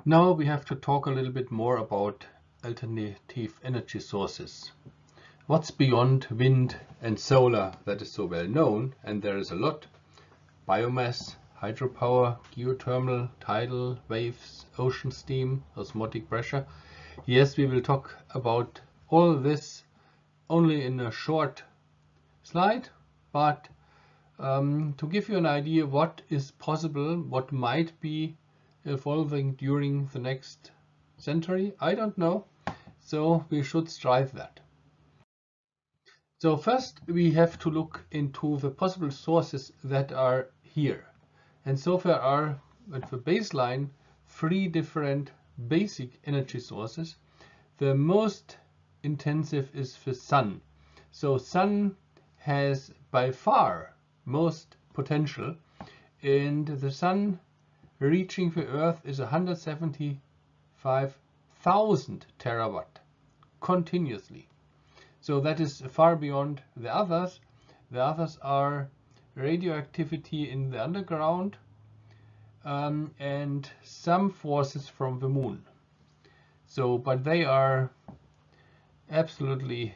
Now we have to talk a little bit more about alternative energy sources. What's beyond wind and solar that is so well known, and there is a lot: biomass, hydropower, geothermal, tidal, waves, ocean steam, osmotic pressure. Yes, we will talk about all this only in a short slide, but to give you an idea what is possible, what might be evolving during the next century, I don't know. So we should strive that. So first we have to look into the possible sources that are here. And so far are, at the baseline, 3 different basic energy sources. The most intensive is the sun. So sun has by far most potential, and the sun reaching the earth is 175,000 terawatt continuously. So that is far beyond the others. The others are radioactivity in the underground and some forces from the moon. So, but they are absolutely